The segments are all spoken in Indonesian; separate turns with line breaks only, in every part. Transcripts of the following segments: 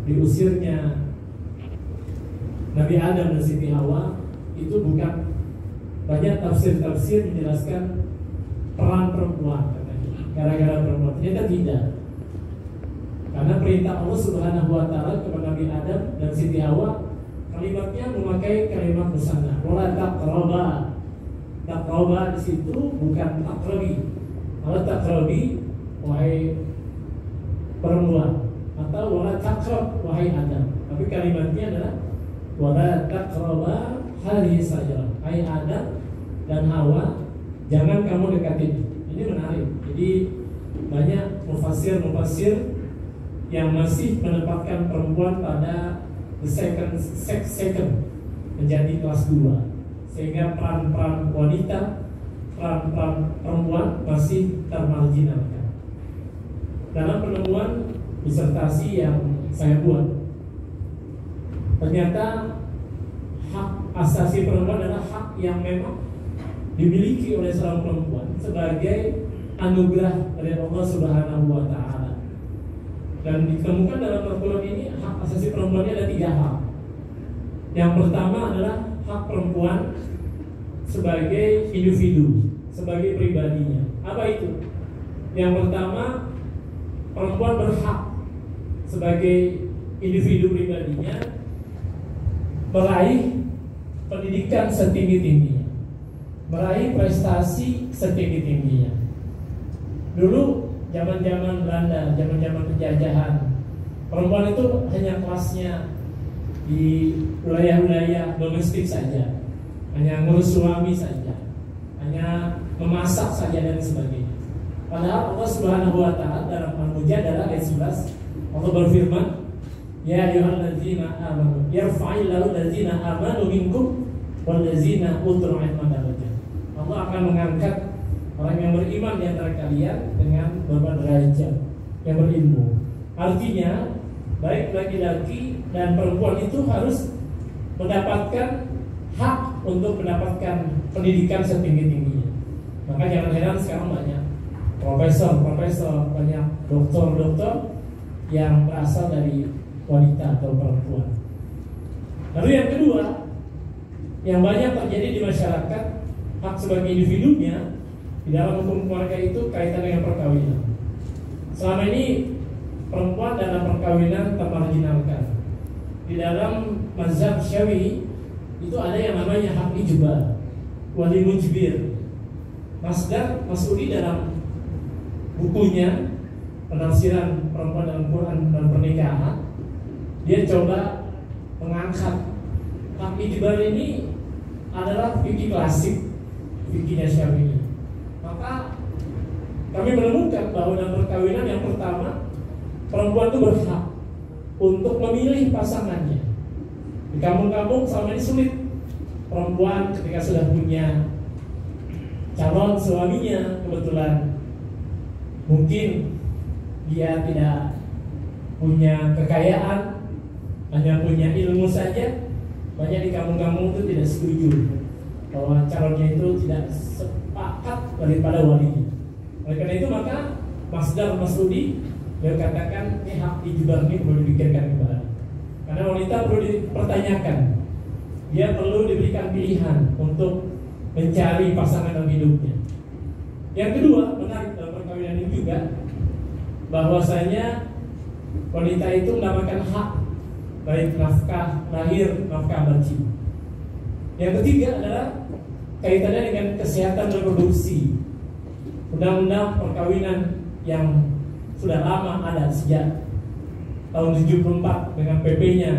diusirnya Nabi Adam dan Siti Hawa itu bukan, banyak tafsir-tafsir menjelaskan peran perempuan katanya, gara-gara perempuan. Ternyata tidak, karena perintah Allah Subhanahu wa Ta'ala kepada Nabi Adam dan Siti Hawa, kalimatnya memakai kalimat musanna, wala taqraba. Taqraba di situ bukan taqrabi. Wala taqrabi wahai perempuan, atau wala taqrab wahai Adam. Tapi kalimatnya adalah wala taqraba hadhihi sajarah, hai Adam dan Hawa, jangan kamu dekatin. Ini menarik. Jadi banyak mufassir yang masih menempatkan perempuan pada the second menjadi kelas 2, sehingga peran-peran wanita, peran-peran perempuan masih termarginalkan. Dalam penemuan disertasi yang saya buat, ternyata hak asasi perempuan adalah hak yang memang dimiliki oleh seorang perempuan sebagai anugerah dari Allah Subhanahu wa Ta'ala. Dan ditemukan dalam Al-Quran ini hak asasi perempuan ini ada 3 hak. Yang pertama adalah hak perempuan sebagai individu, sebagai pribadinya. Apa itu? Yang pertama, perempuan berhak sebagai individu pribadinya meraih pendidikan setinggi-tingginya, meraih prestasi setinggi-tingginya. Dulu zaman-zaman Belanda, zaman-zaman penjajahan, perempuan itu hanya kelasnya di wilayah-wilayah domestik saja, hanya ngurus suami saja, hanya memasak saja dan sebagainya. Padahal Allah Subhanahu wa Ta'ala dalam Al-Mujadalah ayat 11 Allah berfirman, ya ayyuhalladzina amanu yarfa'illahu alladzina amanu minkum walladzina utul ilma darajat. Allah akan mengangkat orang yang beriman di antara kalian dengan beberapa derajat yang berilmu. Artinya baik laki-laki dan perempuan itu harus mendapatkan hak untuk mendapatkan pendidikan setinggi-tingginya. Maka jangan heran sekarang banyak profesor, banyak doktor yang berasal dari wanita atau perempuan. Lalu yang kedua, yang banyak terjadi di masyarakat, hak sebagai individunya di dalam hukum keluarga itu kaitan dengan perkawinan. Selama ini perempuan dalam perkawinan termarginalkan. Di dalam mazhab Syafi'i itu ada yang namanya hak ijbar, wali mujbir. Mas'udi dalam bukunya penafsiran perempuan dalam Quran dan pernikahan, dia coba mengangkat hak ijbar ini adalah fikih klasik, fikihnya Syafi'i. Maka kami menemukan bahwa dalam perkawinan yang pertama, perempuan itu berhak untuk memilih pasangannya. Di kampung-kampung selama ini sulit. Perempuan ketika sudah punya calon suaminya, kebetulan mungkin dia tidak punya kekayaan, hanya punya ilmu saja, banyak di kampung-kampung itu tidak setuju bahwa calonnya itu tidak sepakat daripada walinya. Oleh karena itu maka Mas'udi dia katakan ini hak ijbar ini perlu dipikirkan kembali. Karena wanita perlu dipertanyakan, dia perlu diberikan pilihan untuk mencari pasangan dalam hidupnya. Yang kedua, menarik dalam perkawinan ini juga, bahwasanya wanita itu mendapatkan hak baik nafkah lahir, nafkah batin. Yang ketiga adalah kaitannya dengan kesehatan reproduksi. Undang-undang perkawinan yang sudah lama ada sejak tahun 74 dengan PP-nya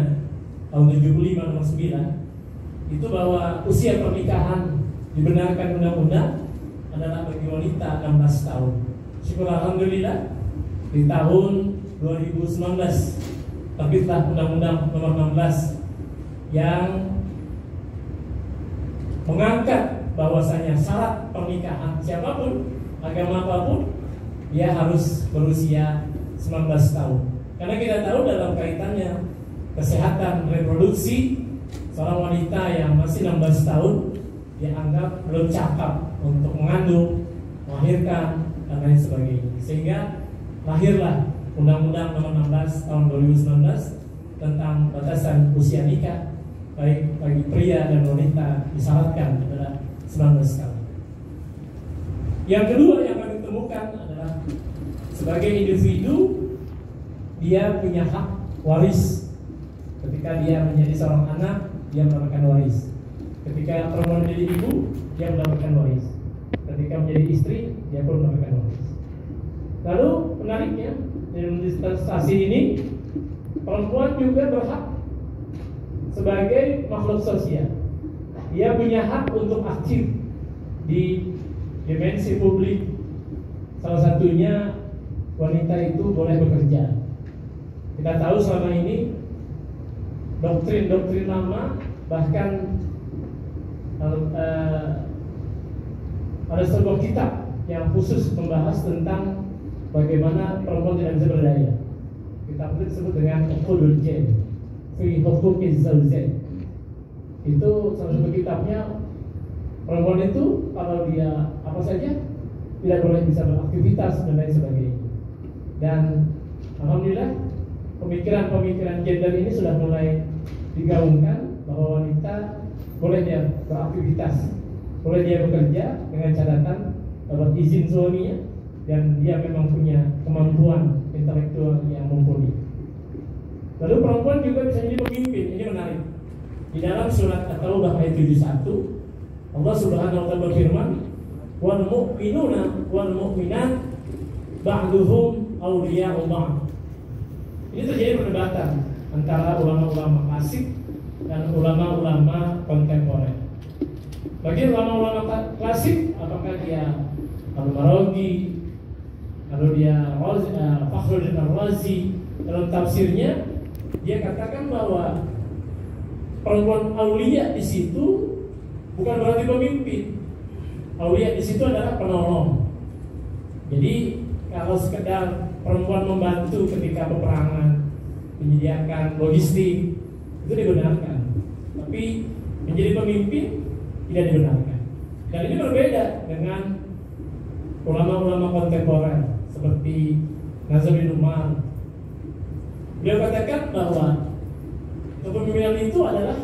tahun 75 nomor 9 itu bahwa usia pernikahan dibenarkan undang-undang adalah bagi wanita 16 tahun. Syukur alhamdulillah di tahun 2019 terbitlah undang-undang nomor 16 yang mengangkat bahwasanya syarat pernikahan siapapun, agama apapun, dia harus berusia 19 tahun. Karena kita tahu dalam kaitannya kesehatan reproduksi, seorang wanita yang masih 16 tahun dianggap belum cakap untuk mengandung, melahirkan, dan lain sebagainya. Sehingga lahirlah Undang-Undang nomor 16 tahun 2019 tentang batasan usia nikah baik bagi pria dan wanita disyaratkan adalah 19 tahun. Yang kedua yang kami temukan adalah sebagai individu dia punya hak waris. Ketika dia menjadi seorang anak, dia mendapatkan waris. Ketika perempuan menjadi ibu, dia mendapatkan waris. Ketika menjadi istri, dia pun mendapatkan waris. Lalu menariknya dalam dispensasi ini, perempuan juga berhak sebagai makhluk sosial. Dia punya hak untuk aktif di dimensi publik. Salah satunya wanita itu boleh bekerja. Kita tahu selama ini doktrin-doktrin lama, bahkan ada sebuah kitab yang khusus membahas tentang bagaimana perempuan tidak bisa berdaya. Kitab itu disebut dengan Uqudul Jan fi Huquqiz Zawjain. Itu salah satu kitabnya. Perempuan itu kalau dia apa saja tidak boleh bisa beraktivitas dan lain sebagainya. Dan alhamdulillah pemikiran-pemikiran gender ini sudah mulai digaungkan bahwa wanita boleh dia beraktivitas, boleh dia bekerja dengan catatan dapat izin suaminya dan dia memang punya kemampuan intelektual yang mumpuni. Lalu perempuan juga bisa jadi pemimpin. Ini menarik. Di dalam surat At-Taubah ayat 71 Allah Subhanahu wa taala berfirman, "Wal mu'minuna wal mu'minat ba'duhum awliya'u ba'd." Ini terjadi perdebatan antara ulama-ulama klasik dan ulama-ulama kontemporer. Bagi ulama-ulama klasik, apakah dia Al-Maraghi, lalu dia Fakhruddin Ar-Razi, dalam tafsirnya dia katakan bahwa perempuan aulia di situ bukan berarti pemimpin. Aulia di situ adalah penolong. Jadi kalau sekedar perempuan membantu ketika peperangan, menyediakan logistik, itu dibenarkan. Tapi menjadi pemimpin tidak dibenarkan. Dan ini berbeda dengan ulama-ulama kontemporer seperti Nazar bin Umar. Beliau katakan bahwa kepemimpinan itu adalah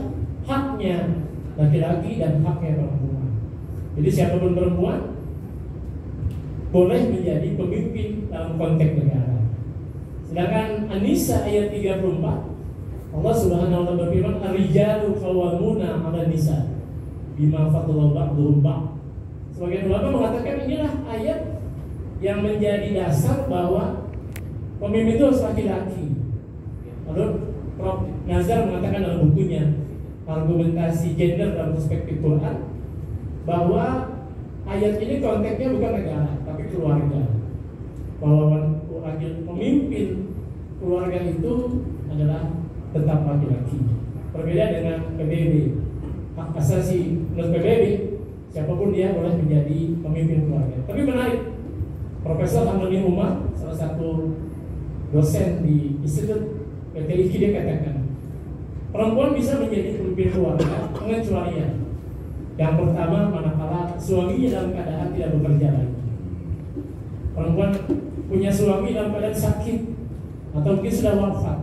haknya laki-laki dan haknya perempuan. Jadi siapapun perempuan boleh menjadi pemimpin dalam konteks negara. Sedangkan An-Nisa ayat 34 Allah Subhanahu wa taala berfirman, "Ar-rijalu qawwamuna 'alan nisa bima faddala ba'dhum ba'd." Sebagian ulama mengatakan inilah ayat yang menjadi dasar bahwa pemimpin itu harus laki-laki. Lalu Prof. Nazar mengatakan dalam bukunya Argumentasi Gender dalam Perspektif Quran bahwa ayat ini konteksnya bukan negara tapi keluarga. Bahwa pemimpin keluarga itu adalah tetap laki-laki. Berbeda dengan PBB. Hak asasi menurut PBB, siapapun dia boleh menjadi pemimpin keluarga. Tapi menarik, Profesor Hamdani Umar, salah satu dosen di Institut PTIQ, dia katakan perempuan bisa menjadi pemimpin keluarga pengecualian. Yang pertama, manakala suaminya dalam keadaan tidak bekerja lagi. Perempuan punya suami dalam keadaan sakit atau mungkin sudah wafat,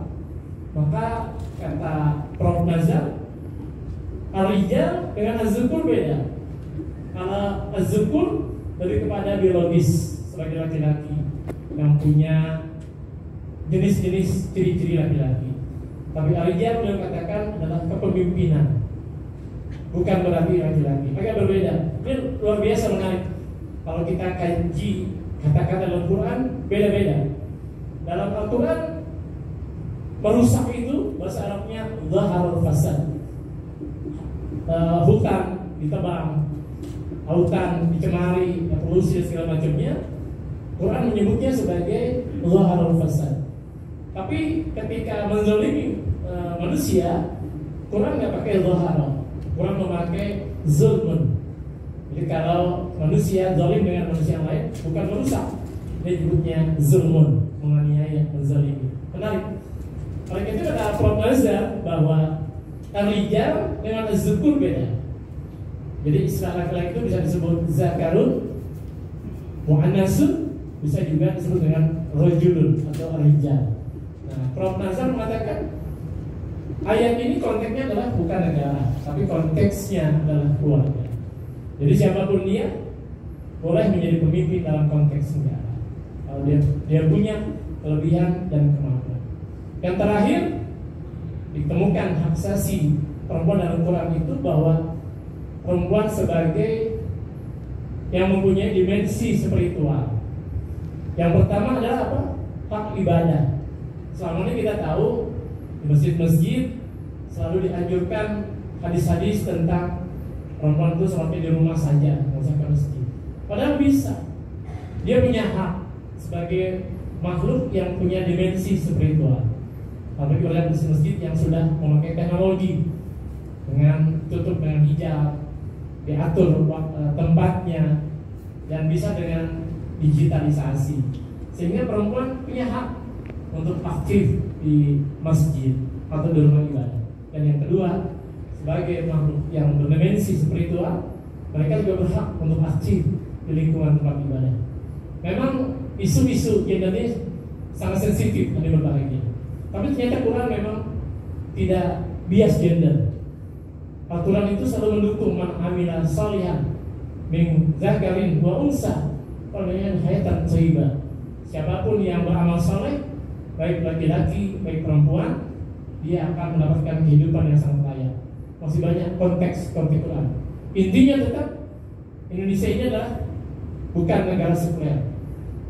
maka kata Prof. Nazar, ar-rijal dengan az-zukur beda. Kalau az-zukur lebih kepada biologis sebagai laki-laki yang punya jenis-jenis ciri-ciri laki-laki. Tapi ar-rijal yang katakan adalah kepemimpinan, bukan berarti laki-laki. Agak berbeda. Ini luar biasa menarik. Kalau kita kaji kata-kata dalam Quran beda-beda. Dalam Al-Quran merusak itu bahasa Arabnya zaharul fasad. Hutan ditebang, hutan dicemari, polusi dan segala macamnya. Quran menyebutnya sebagai zaharul fasad. Tapi ketika menzalimi manusia, Quran nggak pakai zahar, Quran memakai zulmun. Jadi kalau manusia zalim dengan manusia yang lain, bukan merusak, dia sebutnya zulmun, menganiaya, menzalimi. Menarik. Oleh itu kata Prof. Nazar bahwa ar-rijal dengan az-zukur beda. Jadi istilah laki-laki itu bisa disebut zakarun, mu'annasun, bisa juga disebut dengan rajulun atau ar-rijal. Nah, Prof. Nazar mengatakan ayat ini konteksnya adalah bukan negara, tapi konteksnya adalah keluarga. Jadi siapapun dia boleh menjadi pemimpin dalam konteks negara kalau dia punya kelebihan dan kemampuan. Yang terakhir, ditemukan hak asasi perempuan dalam Quran itu bahwa perempuan sebagai yang mempunyai dimensi spiritual. Yang pertama adalah apa? Hak ibadah. Selama ini kita tahu di masjid-masjid selalu dianjurkan hadis-hadis tentang perempuan itu sholatnya di rumah saja, nggak usah ke masjid. Padahal bisa. Dia punya hak sebagai makhluk yang punya dimensi spiritual. Apalagi oleh masjid-masjid yang sudah memakai teknologi dengan tutup dengan hijab, diatur tempatnya, dan bisa dengan digitalisasi, sehingga perempuan punya hak untuk aktif di masjid atau di rumah ibadah. Dan yang kedua, sebagai makhluk yang berdimensi spiritual, mereka juga berhak untuk aktif di lingkungan tempat ibadah. Memang isu-isu gender ini sangat sensitif dan berbahagia, tapi ternyata Quran memang tidak bias gender. Aturan itu selalu mendukung man amila shalihan min zakarin wa unsa walayan hayatan thayyibah. Siapapun yang beramal saleh, baik laki-laki baik perempuan, dia akan mendapatkan kehidupan yang sangat layak. Masih banyak konteks Quran. Intinya tetap Indonesia ini adalah bukan negara sekuler,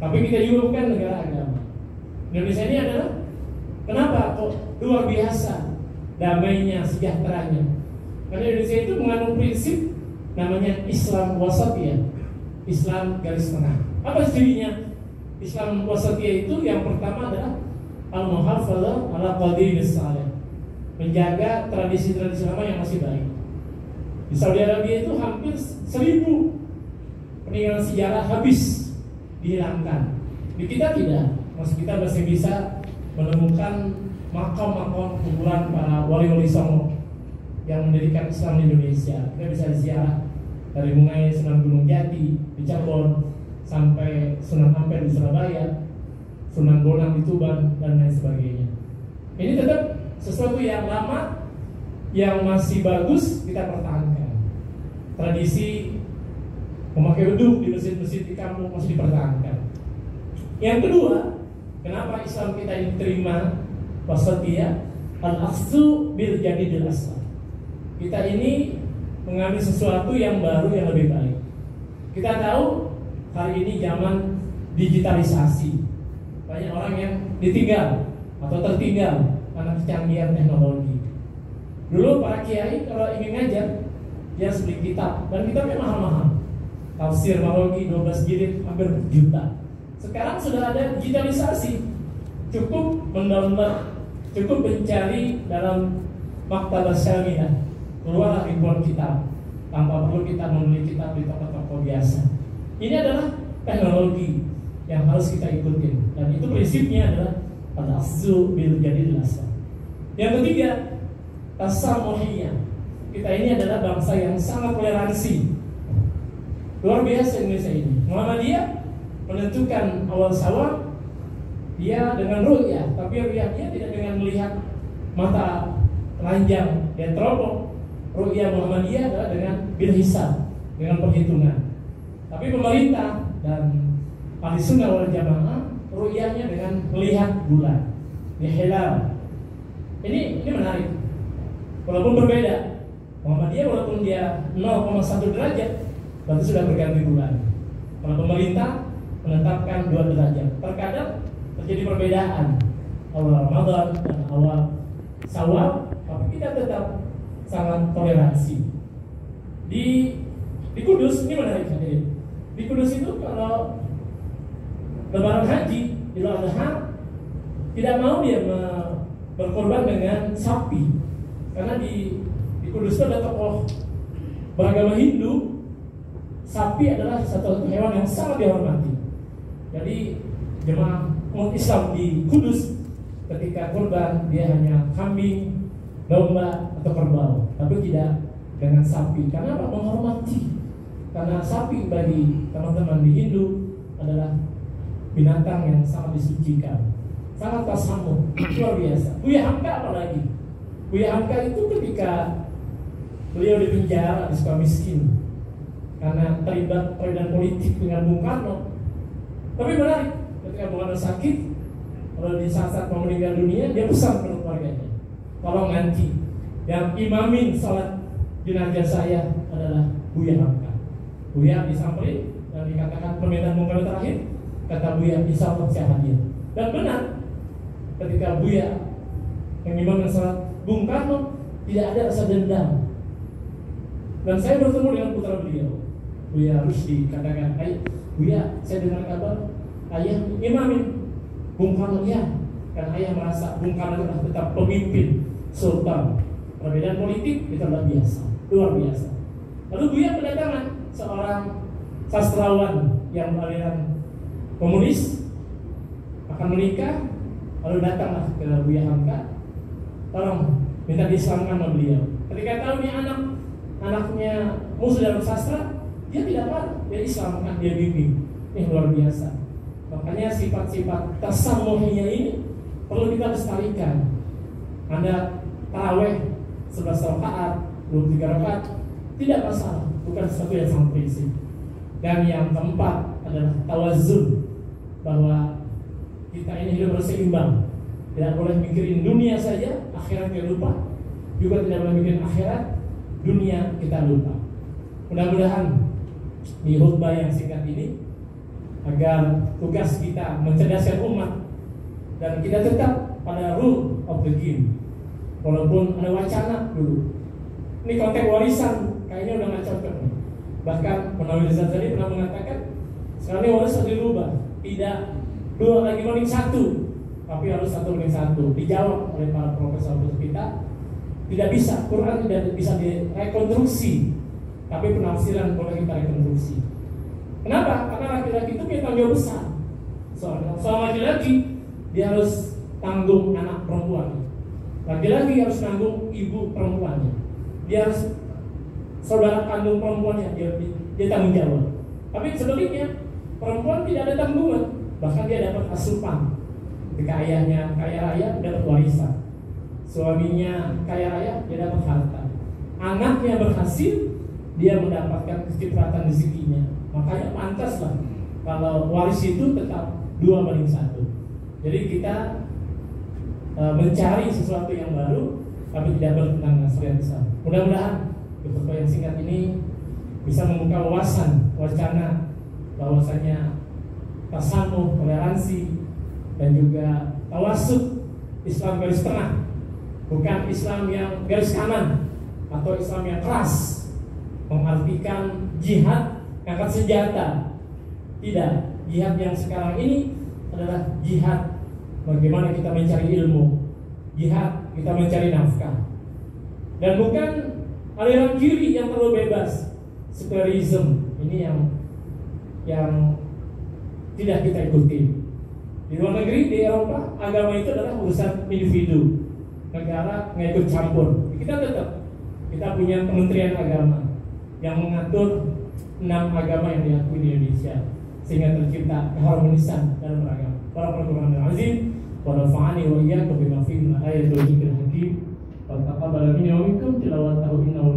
tapi kita juga bukan negara agama. Indonesia ini adalah, kenapa kok luar biasa damainya, sejahteranya? Karena Indonesia itu mengandung prinsip namanya Islam wasatiyah, Islam garis tengah. Apa cirinya Islam wasatiyah itu? Yang pertama adalah al-muhafadzah ala qadimis salih, menjaga tradisi-tradisi lama yang masih baik. Di Saudi Arabia itu hampir 1000 peninggalan sejarah habis dihilangkan. Di kita tidak, kita masih bisa menemukan makam-makam kuburan para wali-wali songo yang mendirikan Islam di Indonesia. Kita bisa ziarah dari mulai Sunan Gunung Jati di Cirebon sampai Sunan Ampel di Surabaya, Sunan Bonang di Tuban, dan lain sebagainya. Ini tetap sesuatu yang lama, yang masih bagus kita pertahankan. Tradisi memakai beduk di masjid-masjid di kampung masih dipertahankan. Yang kedua, kenapa Islam kita ini terima wasatiyah? Al-aqsu bil jadidil asal. Kita ini mengambil sesuatu yang baru, yang lebih baik. Kita tahu hari ini zaman digitalisasi, banyak orang yang ditinggal atau tertinggal karena kecanggihan teknologi. Dulu para kiai kalau ingin ngajar, dia harus beli kitab, dan kitabnya mahal-mahal. Tafsir Marogi 12 jilid hampir juta. Sekarang sudah ada digitalisasi, cukup mendownload, cukup mencari dalam maktabah syariah, keluarlah ribuan kitab tanpa perlu kita membeli kitab di toko-toko biasa. Ini adalah teknologi yang harus kita ikutin, dan itu prinsipnya adalah al-aqsu bil jadidil asal. Yang ketiga, tasamuhiyah. Kita ini adalah bangsa yang sangat toleransi. Luar biasa Indonesia ini. Muhammadiyah menentukan awal Syawal dia dengan ru'yah, tapi ru'yahnya tidak dengan melihat mata telanjang dan teropong. Ru'yah Muhammadiyah adalah dengan bil hisab, dengan perhitungan. Tapi pemerintah dan ahli sunnah wal jamaah ru'yahnya dengan melihat bulan, hilal. Ini menarik. Walaupun berbeda, Muhammadiyah walaupun dia 0,1 derajat, berarti sudah berganti bulan. Kalau pemerintah menetapkan 2 derajat. Terkadang terjadi perbedaan awal Ramadan dan awal Syawal, tapi kita tetap sangat toleransi. Di Kudus ini menarik sekali. Di Kudus itu kalau Lebaran Haji, Idul Adha, tidak mau dia berkorban dengan sapi, karena di Kudus itu ada tokoh beragama Hindu. Sapi adalah satu hewan yang sangat dihormati. Jadi jemaah umat Islam di Kudus ketika kurban dia hanya kambing, domba atau kerbau, tapi tidak dengan sapi. Karena apa? Menghormati. Karena sapi bagi teman-teman di Hindu adalah binatang yang sangat disucikan, sangat tasamuh, luar biasa. Buya Hamka apalagi Buya Hamka itu ketika beliau di penjara di Sukamiskin karena terlibat peredaran politik dengan Bung Karno. Tapi menarik, ketika Bung Karno sakit, kalau di saat mau meninggal dunia, dia pesan ke keluarganya, tolong nanti yang imamin salat jenazah saya adalah Buya Hamka. Buya disamperin dan dikatakan permintaan Bung Karno terakhir, kata Buya, insya Allah saya hadir. Dan benar, ketika Buya mengimamkan salat Bung Karno, tidak ada rasa dendam. Dan saya bertemu dengan putra beliau, Buya Rusdi, katakan, Buya, saya dengar kabar ayah imamin Bung Karno. Ya, karena ayah merasa Bung Karno adalah tetap pemimpin sultan. Perbedaan politik itu adalah biasa, luar biasa. Lalu Buya kedatangan seorang sastrawan yang aliran komunis akan menikah, lalu datanglah ke Buya Hamka, tolong minta diislamkan sama beliau. Ketika tahu ini anaknya musuh dalam sastra, dia tidak marah, dia islamkan, dia bimbing. Ini luar biasa. Makanya sifat-sifat tasamuhnya ini perlu kita lestarikan. Anda taraweh 11 rakaat, 23 rakaat, tidak masalah, bukan sesuatu yang sangat prinsip. Dan yang keempat adalah tawazun, bahwa kita ini hidup berseimbang. Tidak boleh mikirin dunia saja, akhirat kita lupa. Juga tidak boleh mikirin akhirat, dunia kita lupa. Mudah-mudahan di khutbah yang singkat ini, agar tugas kita mencerdaskan umat dan kita tetap pada rule of the game. Walaupun ada wacana dulu, ini konteks warisan kayaknya udah nggak cocok nih. Bahkan Munawir Ghazali pernah mengatakan sekarang ini warisan dirubah, tidak 2 lagi banding 1, tapi harus 1:1. Dijawab oleh para profesor kita, tidak bisa, Quran tidak bisa direkonstruksi, tapi penafsiran boleh kita rekonstruksi. Kenapa? Karena laki-laki itu punya tanggung jawab besar. Soal laki-laki, dia harus tanggung anak perempuan. Laki-laki harus tanggung ibu perempuannya. Dia harus saudara kandung perempuannya, dia tanggung jawab. Tapi sebaliknya, perempuan tidak ada tanggungan, bahkan dia dapat asupan. Ketika ayahnya kaya raya, dapat warisan. Suaminya kaya raya, dia dapat harta. Anaknya berhasil, dia mendapatkan kecipratan rezekinya. Makanya pantaslah kalau waris itu tetap 2:1. Jadi kita mencari sesuatu yang baru, tapi tidak bertentangan dengan syariat Islam. Mudah-mudahan khutbah yang singkat ini bisa membuka wawasan, wacana bahwasanya tasamuh, toleransi, dan juga tawasud Islam garis tengah, bukan Islam yang garis kanan atau Islam yang keras, mengartikan jihad angkat senjata. Tidak, jihad yang sekarang ini adalah jihad bagaimana kita mencari ilmu, jihad kita mencari nafkah, dan bukan aliran kiri yang terlalu bebas, sekularisme ini yang tidak kita ikuti. Di luar negeri, di Eropa, agama itu adalah urusan individu, negara nggak ikut campur. Kita punya Kementerian Agama yang mengatur 6 agama yang diakui di Indonesia, sehingga tercipta keharmonisan dalam beragama. Barakallahu azim wa nafa'ani wa iyyakum bima fihi min ayatil hakim wa taqabbal minni wa minkum tilawatahu innahu